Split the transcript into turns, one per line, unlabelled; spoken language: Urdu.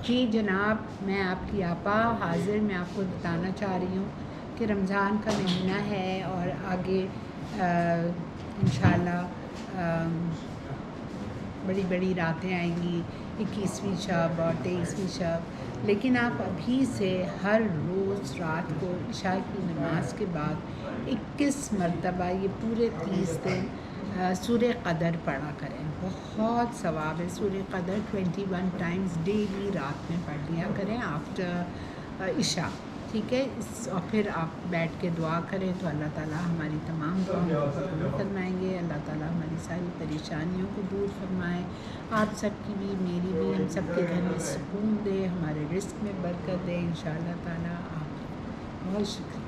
جی جناب، میں آپ کی آپا حاضر میں آپ کو بتانا چاہ رہی ہوں کہ رمضان کا مہینہ ہے اور آگے انشاءاللہ بڑی بڑی راتیں آئیں گی، 21ویں شب اور 23ویں شب، لیکن آپ ابھی سے ہر روز رات کو عشاء کی نماز کے بعد 21 مرتبہ یہ پورے 30 دن سورہ قدر پڑھا کریں۔ بہت ثواب ہے سورہ قدر 21 ٹائمز ڈیلی رات میں پڑھ لیا کریں آفٹر عشاء، ٹھیک ہے؟ اور پھر آپ بیٹھ کے دعا کریں تو اللہ تعالیٰ ہماری تمام دعاؤں کو قبول فرمائیں گے، اللہ تعالیٰ ہماری ساری پریشانیوں کو دور فرمائے، آپ سب کی بھی میری بھی، ہم سب کے گھر میں سکون دے، ہمارے رزق میں برکت دے انشاءاللہ تعالیٰ۔ آپ بہت شکریہ۔